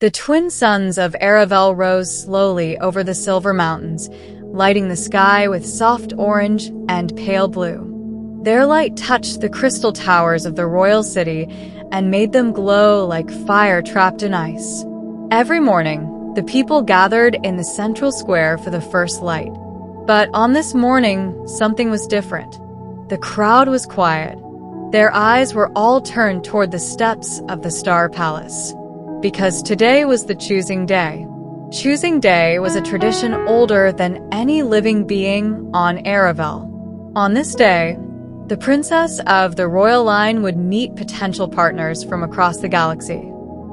The twin suns of Aravel rose slowly over the silver mountains, lighting the sky with soft orange and pale blue. Their light touched the crystal towers of the royal city and made them glow like fire trapped in ice. Every morning, the people gathered in the central square for the first light. But on this morning, something was different. The crowd was quiet. Their eyes were all turned toward the steps of the Star Palace. Because today was the choosing day. Choosing day was a tradition older than any living being on Aravel. On this day, the princess of the royal line would meet potential partners from across the galaxy.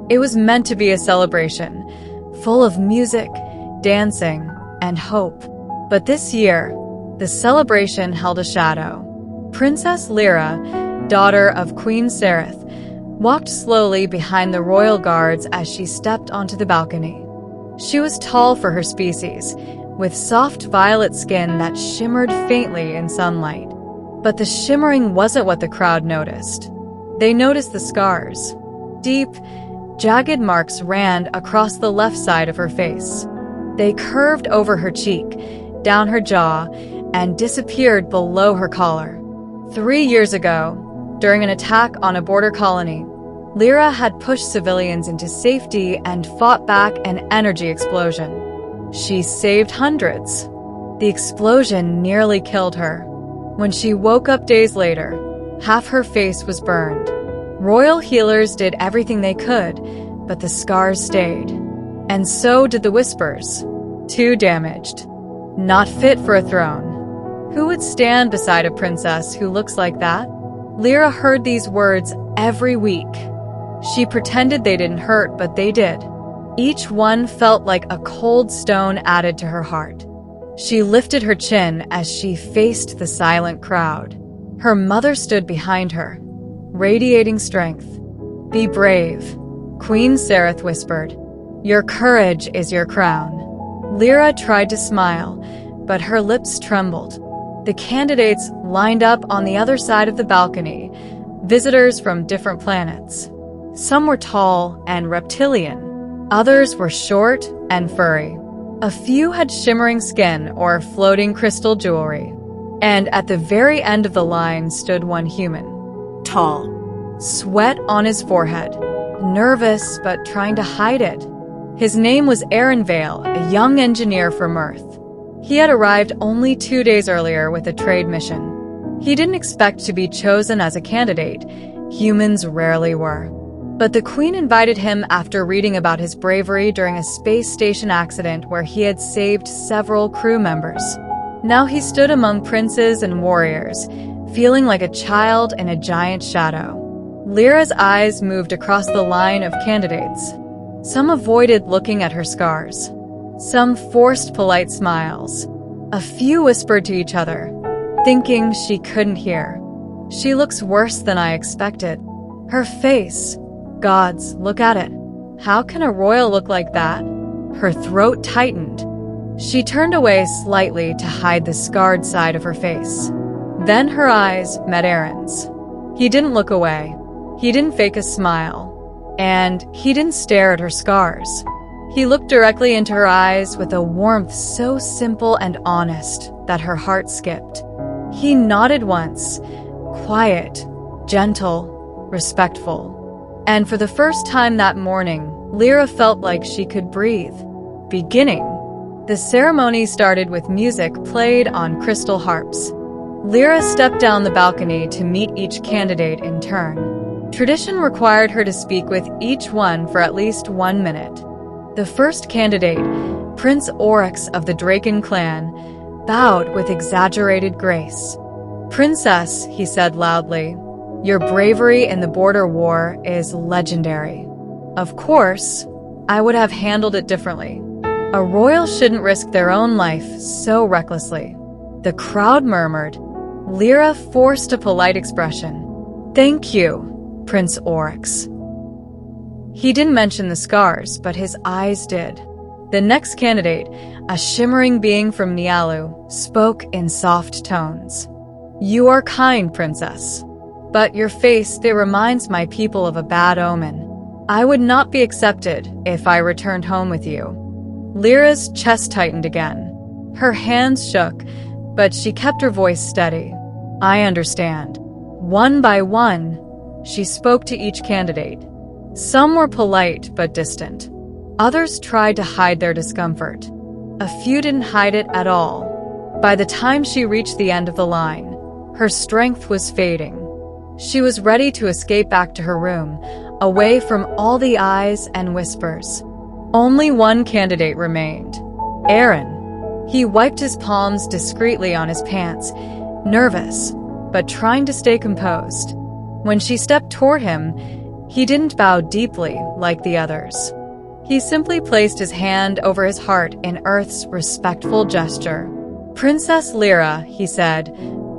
It was meant to be a celebration, full of music, dancing, and hope. But this year, the celebration held a shadow. Princess Lyra, daughter of Queen Sereth, walked slowly behind the royal guards as she stepped onto the balcony. She was tall for her species, with soft violet skin that shimmered faintly in sunlight. But the shimmering wasn't what the crowd noticed. They noticed the scars. Deep, jagged marks ran across the left side of her face. They curved over her cheek, down her jaw, and disappeared below her collar. 3 years ago, during an attack on a border colony, Lyra had pushed civilians into safety and fought back an energy explosion. She saved hundreds. The explosion nearly killed her. When she woke up days later, half her face was burned. Royal healers did everything they could, but the scars stayed. And so did the whispers. Too damaged. Not fit for a throne. Who would stand beside a princess who looks like that? Lyra heard these words every week. She pretended they didn't hurt, but they did. Each one felt like a cold stone added to her heart. She lifted her chin as she faced the silent crowd. Her mother stood behind her, radiating strength. "Be brave," Queen Sereth whispered. "Your courage is your crown." Lyra tried to smile, but her lips trembled. The candidates lined up on the other side of the balcony, visitors from different planets. Some were tall and reptilian. Others were short and furry. A few had shimmering skin or floating crystal jewelry. And at the very end of the line stood one human. Tall. Sweat on his forehead. Nervous but trying to hide it. His name was Aaron Vale, a young engineer from Earth. He had arrived only 2 days earlier with a trade mission. He didn't expect to be chosen as a candidate. Humans rarely were. But the Queen invited him after reading about his bravery during a space station accident where he had saved several crew members. Now he stood among princes and warriors, feeling like a child in a giant shadow. Lyra's eyes moved across the line of candidates. Some avoided looking at her scars. Some forced polite smiles. A few whispered to each other, thinking she couldn't hear. "She looks worse than I expected. Her face. Gods, look at it. How can a royal look like that?" Her throat tightened. She turned away slightly to hide the scarred side of her face. Then her eyes met Aaron's. He didn't look away. He didn't fake a smile. And he didn't stare at her scars. He looked directly into her eyes with a warmth so simple and honest that her heart skipped. He nodded once, quiet, gentle, respectful. And for the first time that morning, Lyra felt like she could breathe. Beginning. The ceremony started with music played on crystal harps. Lyra stepped down the balcony to meet each candidate in turn. Tradition required her to speak with each one for at least 1 minute. The first candidate, Prince Oryx of the Draken clan, bowed with exaggerated grace. "Princess," he said loudly, "your bravery in the border war is legendary. Of course, I would have handled it differently. A royal shouldn't risk their own life so recklessly." The crowd murmured. Lyra forced a polite expression. "Thank you, Prince Oryx." He didn't mention the scars, but his eyes did. The next candidate, a shimmering being from Nialu, spoke in soft tones. "You are kind, princess. But your face, it reminds my people of a bad omen." I would not be accepted if I returned home with you. Lyra's chest tightened again. Her hands shook, but she kept her voice steady. I understand. One by one, she spoke to each candidate. Some were polite but distant. Others tried to hide their discomfort. A few didn't hide it at all. By the time she reached the end of the line, her strength was fading. She was ready to escape back to her room, away from all the eyes and whispers. Only one candidate remained. Aaron. He wiped his palms discreetly on his pants, nervous, but trying to stay composed. When she stepped toward him, he didn't bow deeply like the others. He simply placed his hand over his heart in Earth's respectful gesture. Princess Lyra, he said,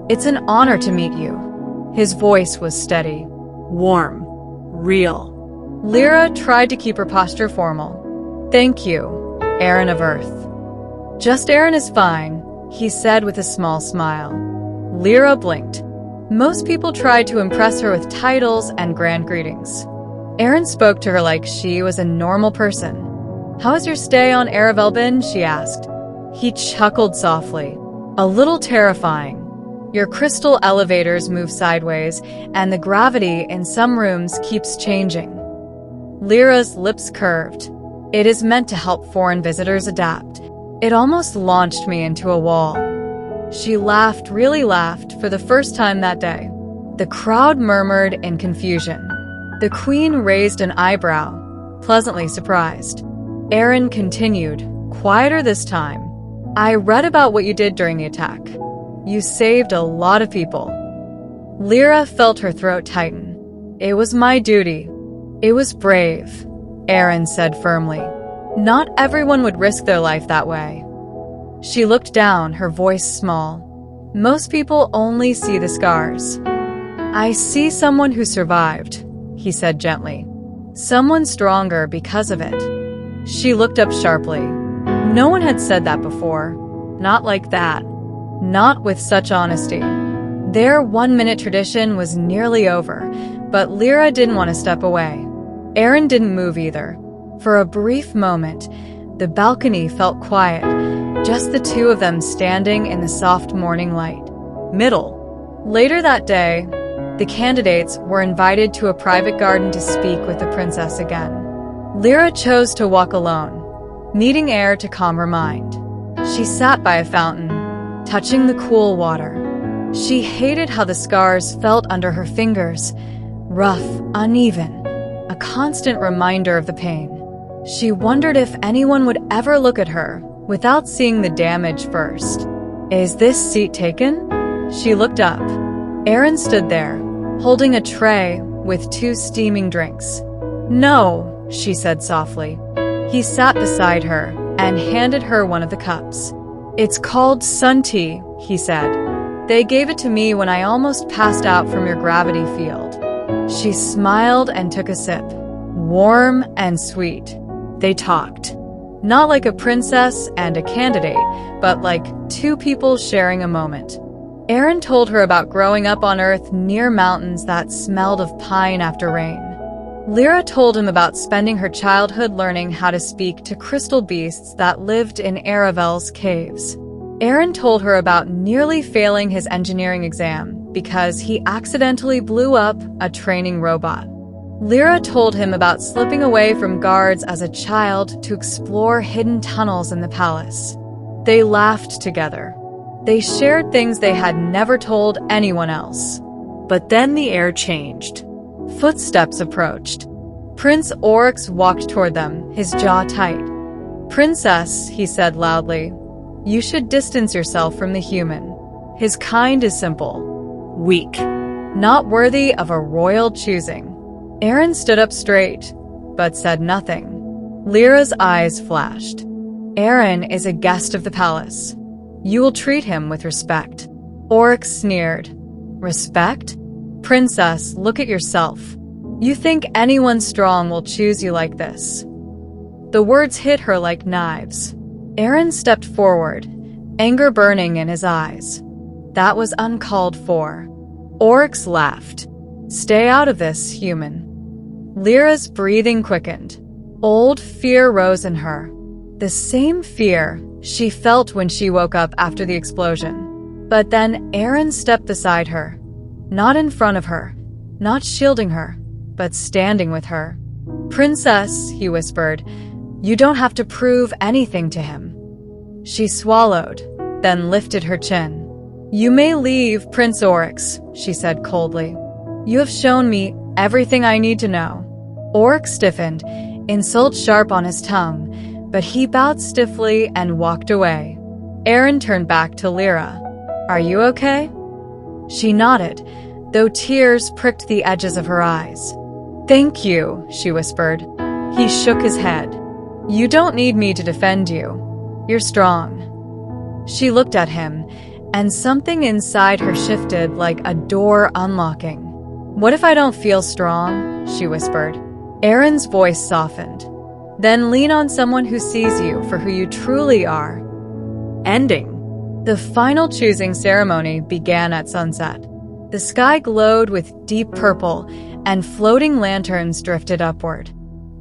it's an honor to meet you. His voice was steady, warm, real. Lyra tried to keep her posture formal. Thank you, Aaron of Earth. Just Aaron is fine, he said with a small smile. Lyra blinked. Most people tried to impress her with titles and grand greetings. Aaron spoke to her like she was a normal person. How was your stay on Aravel been? She asked. He chuckled softly. A little terrifying. Your crystal elevators move sideways, and the gravity in some rooms keeps changing. Lyra's lips curved. It is meant to help foreign visitors adapt. It almost launched me into a wall. She laughed, really laughed, for the first time that day. The crowd murmured in confusion. The queen raised an eyebrow, pleasantly surprised. Aaron continued, quieter this time. I read about what you did during the attack. You saved a lot of people. Lyra felt her throat tighten. It was my duty. It was brave, Aaron said firmly. Not everyone would risk their life that way. She looked down, her voice small. Most people only see the scars. I see someone who survived, he said gently. Someone stronger because of it. She looked up sharply. No one had said that before. Not like that. Not with such honesty. Their 1-minute tradition was nearly over, but Lyra didn't want to step away. Aaron didn't move either. For a brief moment, the balcony felt quiet, just the two of them standing in the soft morning light. Middle. Later that day, the candidates were invited to a private garden to speak with the princess again. Lyra chose to walk alone, needing air to calm her mind. She sat by a fountain, touching the cool water. She hated how the scars felt under her fingers, rough, uneven, a constant reminder of the pain. She wondered if anyone would ever look at her without seeing the damage first. Is this seat taken? She looked up. Aaron stood there, holding a tray with 2 steaming drinks. No, she said softly. He sat beside her and handed her one of the cups. It's called sun tea, he said. They gave it to me when I almost passed out from your gravity field. She smiled and took a sip. Warm and sweet. They talked. Not like a princess and a candidate, but like 2 people sharing a moment. Aaron told her about growing up on Earth near mountains that smelled of pine after rain. Lyra told him about spending her childhood learning how to speak to crystal beasts that lived in Aravel's caves. Aaron told her about nearly failing his engineering exam because he accidentally blew up a training robot. Lyra told him about slipping away from guards as a child to explore hidden tunnels in the palace. They laughed together. They shared things they had never told anyone else. But then the air changed. Footsteps approached. Prince Oryx walked toward them, his jaw tight. Princess, he said loudly, you should distance yourself from the human. His kind is simple, weak, not worthy of a royal choosing. Aaron stood up straight, but said nothing. Lyra's eyes flashed. Aaron is a guest of the palace. You will treat him with respect. Oryx sneered. Respect? Princess, look at yourself. You think anyone strong will choose you like this? The words hit her like knives. Aaron stepped forward, anger burning in his eyes. That was uncalled for. Oryx laughed. Stay out of this, human. Lyra's breathing quickened. Old fear rose in her. The same fear she felt when she woke up after the explosion. But then Aaron stepped beside her. Not in front of her, not shielding her, but standing with her. "Princess," he whispered, "you don't have to prove anything to him." She swallowed, then lifted her chin. "You may leave, Prince Oryx," she said coldly. "You have shown me everything I need to know." Oryx stiffened, insult sharp on his tongue, but he bowed stiffly and walked away. Aaron turned back to Lyra. "Are you okay?" She nodded, though tears pricked the edges of her eyes. "Thank you," she whispered. He shook his head. "You don't need me to defend you. You're strong." She looked at him, and something inside her shifted like a door unlocking. "What if I don't feel strong?" she whispered. Aaron's voice softened. "Then lean on someone who sees you for who you truly are." Ending. The final choosing ceremony began at sunset. The sky glowed with deep purple, and floating lanterns drifted upward.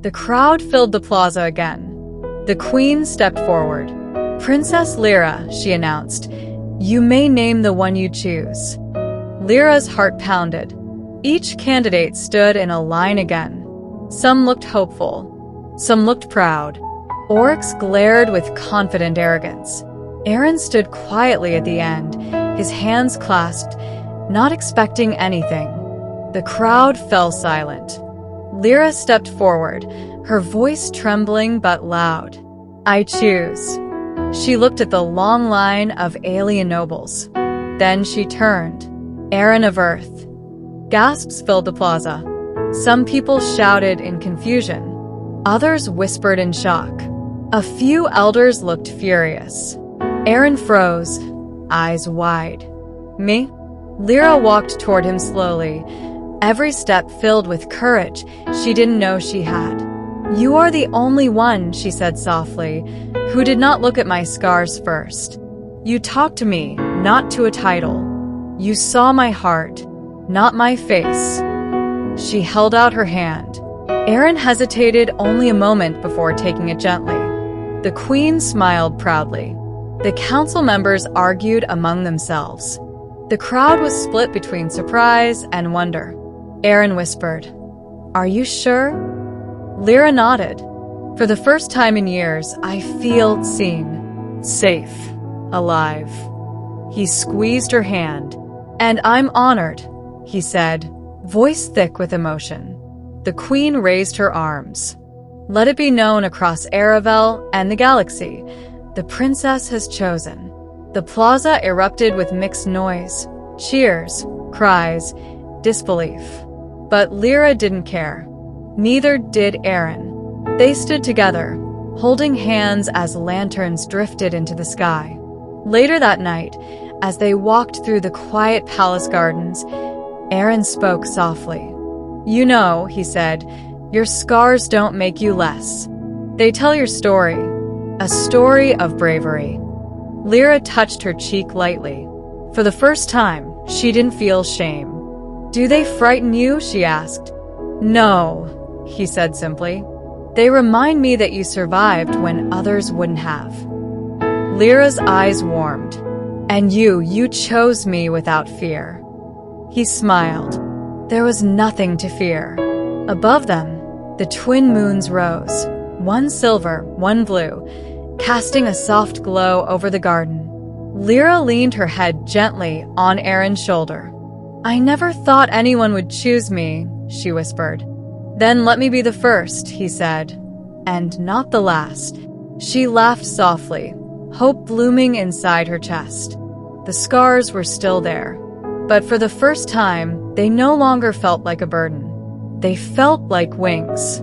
The crowd filled the plaza again. The queen stepped forward. "Princess Lyra," she announced, "you may name the one you choose." Lyra's heart pounded. Each candidate stood in a line again. Some looked hopeful. Some looked proud. Oryx glared with confident arrogance. Aaron stood quietly at the end, his hands clasped, not expecting anything. The crowd fell silent. Lyra stepped forward, her voice trembling but loud. "I choose." She looked at the long line of alien nobles. Then she turned. "Aaron of Earth." Gasps filled the plaza. Some people shouted in confusion. Others whispered in shock. A few elders looked furious. Aaron froze, eyes wide. "Me?" Lyra walked toward him slowly, every step filled with courage she didn't know she had. "You are the only one," she said softly, "who did not look at my scars first. You talked to me, not to a title. You saw my heart, not my face." She held out her hand. Aaron hesitated only a moment before taking it gently. The queen smiled proudly. The council members argued among themselves. The crowd was split between surprise and wonder. Aaron whispered, "Are you sure?" Lyra nodded. "For the first time in years, I feel seen, safe, alive." He squeezed her hand. "And I'm honored," he said, voice thick with emotion. The queen raised her arms. "Let it be known across Aravel and the galaxy, the princess has chosen." The plaza erupted with mixed noise, cheers, cries, disbelief. But Lyra didn't care. Neither did Aaron. They stood together, holding hands as lanterns drifted into the sky. Later that night, as they walked through the quiet palace gardens, Aaron spoke softly. "You know," he said, "your scars don't make you less. They tell your story, a story of bravery." Lyra touched her cheek lightly. For the first time, she didn't feel shame. "Do they frighten you?" she asked. "No," he said simply. "They remind me that you survived when others wouldn't have." Lyra's eyes warmed. "And you chose me without fear." He smiled. There was nothing to fear. Above them, the twin moons rose, one silver, one blue, casting a soft glow over the garden. Lyra leaned her head gently on Aaron's shoulder. "I never thought anyone would choose me," she whispered. "Then let me be the first," he said, "and not the last." She laughed softly, hope blooming inside her chest. The scars were still there, but for the first time, they no longer felt like a burden. They felt like wings.